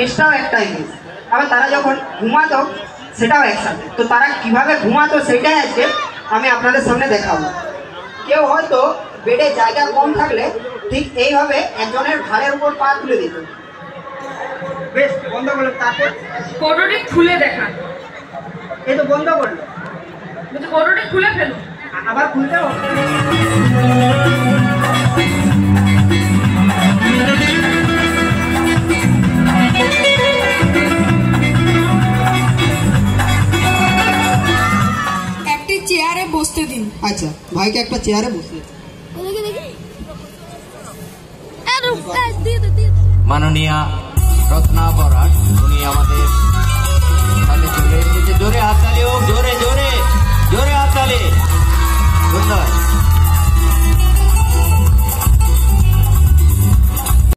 বেশটাও একটাই বেশ, আবার তারা যখন ঘুমাতো সেটাও একসাথে। তো তারা কিভাবে ঘুমাতো সেটাই আজকে আমি আপনাদের সামনে দেখাবো। কেউ হয়তো বেডে জায়গা কম থাকলে ঠিক এইভাবে একজনের ঘাড়ের উপর পা তুলে দিত। বেশ, বন্ধ করলো। তারপর ফটোটি খুলে দেখান। এই তো বন্ধ করলো, ফটোটি খুলে ফেলুন। আবার খুলতে হবে। একটি চেয়ারে বসতে দিন। আচ্ছা, ভাইকে একটা চেয়ারে বসতে। মাননীয়া রত্না বরাট উনি আমাদের সাথে